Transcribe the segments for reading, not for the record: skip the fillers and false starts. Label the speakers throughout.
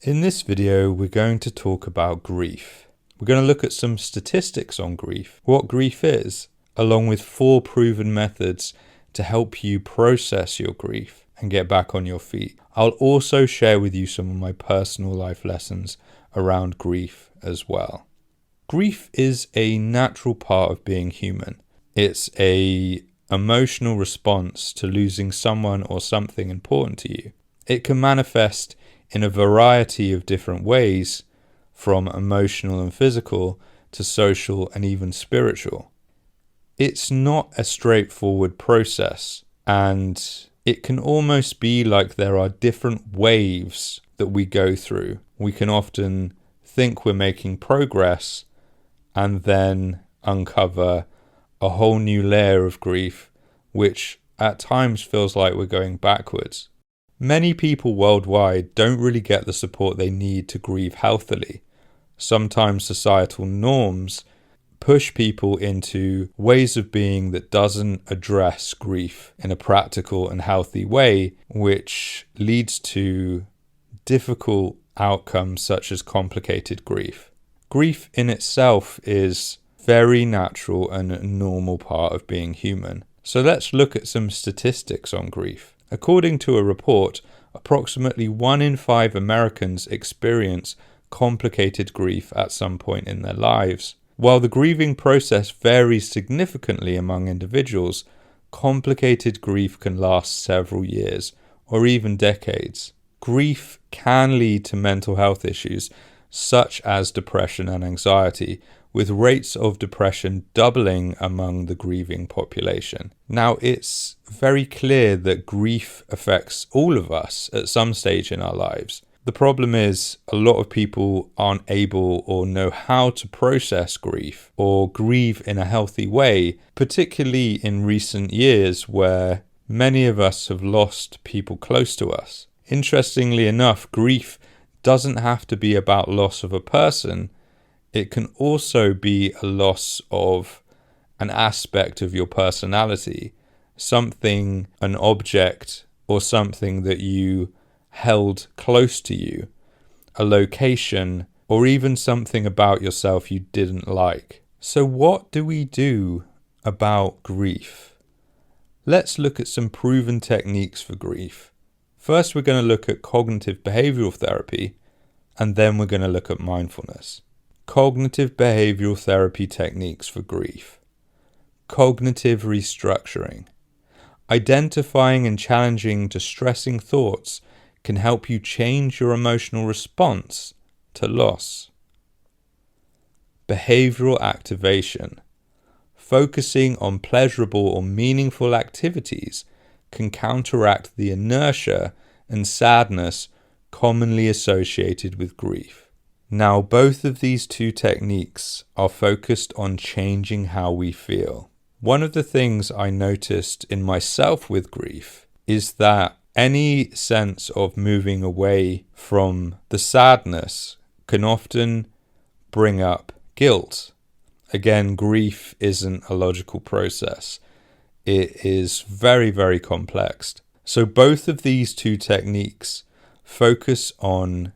Speaker 1: In this video, we're going to talk about grief. We're going to look at some statistics on grief, what grief is, along with 4 proven methods to help you process your grief and get back on your feet. I'll also share with you some of my personal life lessons around grief as well. Grief is a natural part of being human. It's an emotional response to losing someone or something important to you. It can manifest in a variety of different ways, from emotional and physical to social and even spiritual. It's not a straightforward process, and it can almost be like there are different waves that we go through. We can often think we're making progress and then uncover a whole new layer of grief, which at times feels like we're going backwards. Many people worldwide don't really get the support they need to grieve healthily. Sometimes societal norms push people into ways of being that doesn't address grief in a practical and healthy way, which leads to difficult outcomes such as complicated grief. Grief in itself is very natural and a normal part of being human. So let's look at some statistics on grief. According to a report, approximately 1 in 5 Americans experience complicated grief at some point in their lives. While the grieving process varies significantly among individuals, complicated grief can last several years or even decades. Grief can lead to mental health issues such as depression and anxiety, with rates of depression doubling among the grieving population. Now, it's very clear that grief affects all of us at some stage in our lives. The problem is a lot of people aren't able or know how to process grief or grieve in a healthy way, particularly in recent years where many of us have lost people close to us. Interestingly enough, grief doesn't have to be about loss of a person. It can also be a loss of an aspect of your personality, something, an object, or something that you held close to you, a location, or even something about yourself you didn't like. So what do we do about grief? Let's look at some proven techniques for grief. First, we're going to look at cognitive behavioral therapy, and then we're going to look at mindfulness. Cognitive behavioral therapy techniques for grief. Cognitive restructuring. Identifying and challenging distressing thoughts can help you change your emotional response to loss. Behavioral activation. Focusing on pleasurable or meaningful activities can counteract the inertia and sadness commonly associated with grief. Now, both of these 2 techniques are focused on changing how we feel. One of the things I noticed in myself with grief is that any sense of moving away from the sadness can often bring up guilt. Again, grief isn't a logical process. It is very, very complex. So both of these 2 techniques focus on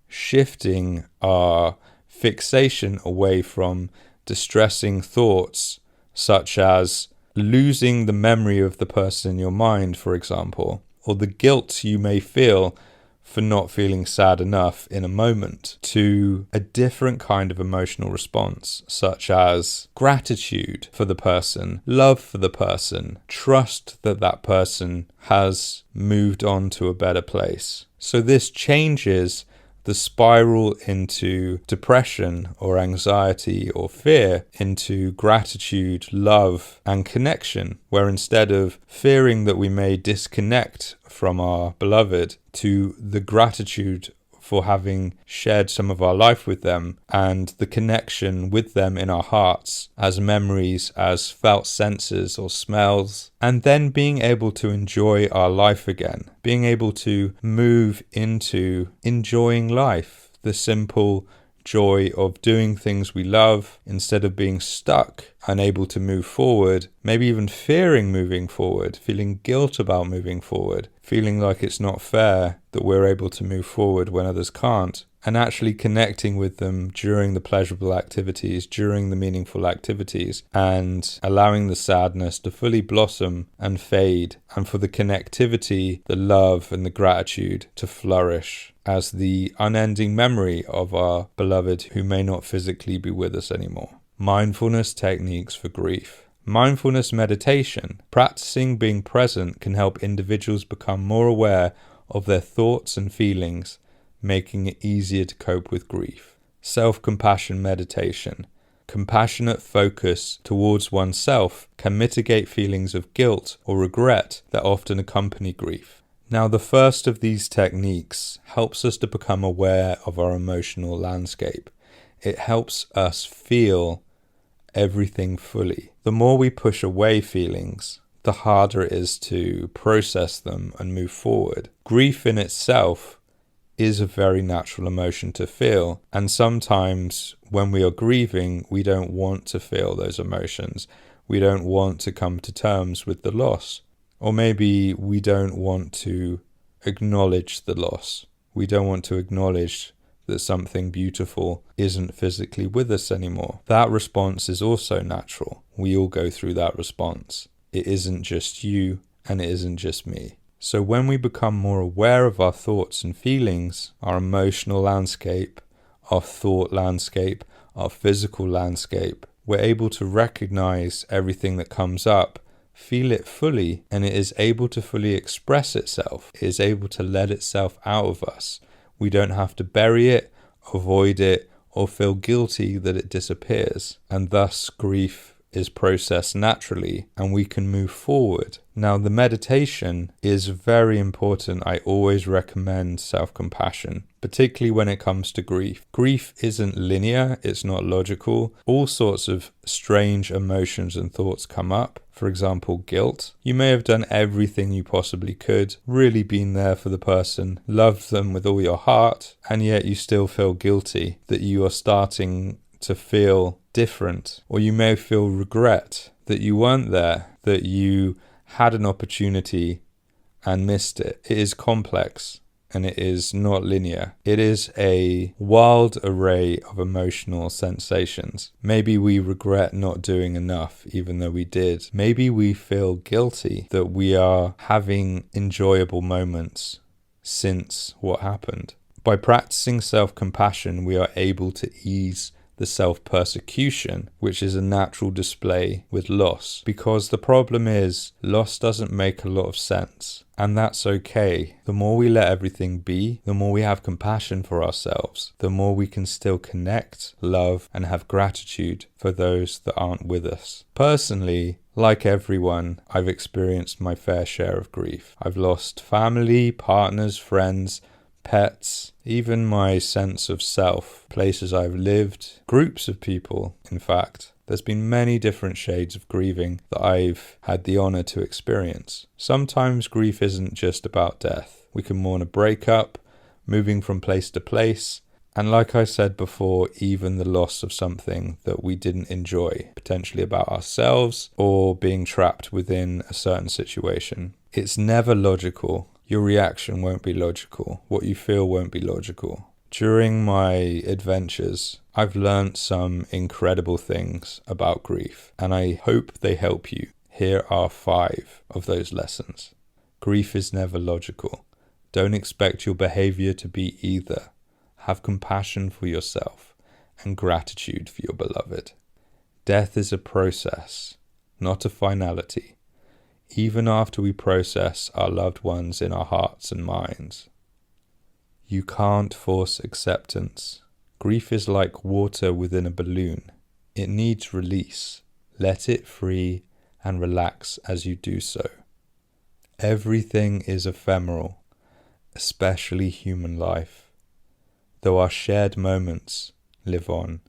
Speaker 1: shifting our fixation away from distressing thoughts, such as losing the memory of the person in your mind, for example, or the guilt you may feel for not feeling sad enough in a moment, to a different kind of emotional response, such as gratitude for the person, love for the person, trust that that person has moved on to a better place. So this changes the spiral into depression or anxiety or fear into gratitude, love, and connection, where instead of fearing that we may disconnect from our beloved, to the gratitude for having shared some of our life with them and the connection with them in our hearts as memories, as felt senses or smells, and then being able to enjoy our life again, being able to move into enjoying life, the simple joy of doing things we love instead of being stuck, unable to move forward, maybe even fearing moving forward, feeling guilt about moving forward, feeling like it's not fair that we're able to move forward when others can't, and actually connecting with them during the pleasurable activities, during the meaningful activities, and allowing the sadness to fully blossom and fade, and for the connectivity, the love and the gratitude to flourish as the unending memory of our beloved who may not physically be with us anymore. Mindfulness techniques for grief. Mindfulness meditation, practicing being present, can help individuals become more aware of their thoughts and feelings, making it easier to cope with grief. Self-compassion meditation. Compassionate focus towards oneself can mitigate feelings of guilt or regret that often accompany grief. Now, the first of these techniques helps us to become aware of our emotional landscape. It helps us feel everything fully. The more we push away feelings, the harder it is to process them and move forward. Grief in itself is a very natural emotion to feel, and sometimes when we are grieving, we don't want to feel those emotions. We don't want to come to terms with the loss. Or maybe we don't want to acknowledge the loss. We don't want to acknowledge that something beautiful isn't physically with us anymore. That response is also natural. We all go through that response. It isn't just you, and it isn't just me. So when we become more aware of our thoughts and feelings, our emotional landscape, our thought landscape, our physical landscape, we're able to recognize everything that comes up, feel it fully, and it is able to fully express itself. It is able to let itself out of us. We don't have to bury it, avoid it, or feel guilty that it disappears. And thus grief is processed naturally and we can move forward. Now, the meditation is very important. I always recommend self-compassion, particularly when it comes to grief. Grief isn't linear, it's not logical. All sorts of strange emotions and thoughts come up. For example, guilt. You may have done everything you possibly could, really been there for the person, loved them with all your heart, and yet you still feel guilty that you are starting to feel different. Or you may feel regret that you weren't there, that you had an opportunity and missed it. It is complex and it is not linear. It is a wild array of emotional sensations. Maybe we regret not doing enough even though we did. Maybe we feel guilty that we are having enjoyable moments since what happened. By practicing self-compassion, we are able to ease the self-persecution, which is a natural display with loss. Because the problem is, loss doesn't make a lot of sense. And that's okay. The more we let everything be, the more we have compassion for ourselves, the more we can still connect, love, and have gratitude for those that aren't with us. Personally, like everyone, I've experienced my fair share of grief. I've lost family, partners, friends, pets, even my sense of self, places I've lived, groups of people, in fact. There's been many different shades of grieving that I've had the honor to experience. Sometimes grief isn't just about death. We can mourn a breakup, moving from place to place, and like I said before, even the loss of something that we didn't enjoy, potentially about ourselves or being trapped within a certain situation. It's never logical. Your reaction won't be logical. What you feel won't be logical. During my adventures, I've learned some incredible things about grief, and I hope they help you. Here are 5 of those lessons. Grief is never logical. Don't expect your behavior to be either. Have compassion for yourself and gratitude for your beloved. Death is a process, not a finality. Even after we process our loved ones in our hearts and minds. You can't force acceptance. Grief is like water within a balloon. It needs release. Let it free and relax as you do so. Everything is ephemeral, especially human life, though our shared moments live on.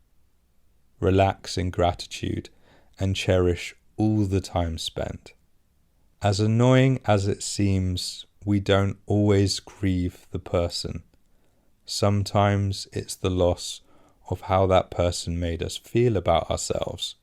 Speaker 1: Relax in gratitude and cherish all the time spent. As annoying as it seems, we don't always grieve the person. Sometimes it's the loss of how that person made us feel about ourselves,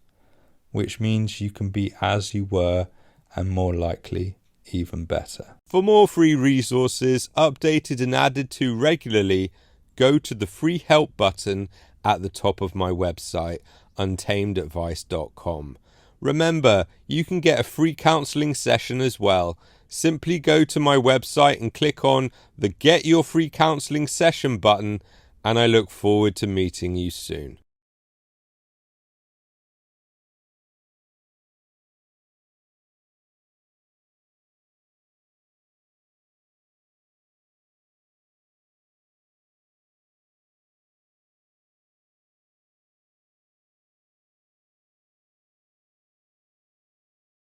Speaker 1: which means you can be as you were and more likely even better. For more free resources, updated and added to regularly, go to the free help button at the top of my website, untamedadvice.com. Remember, you can get a free counselling session as well. Simply go to my website and click on the Get Your Free Counselling Session button, and I look forward to meeting you soon.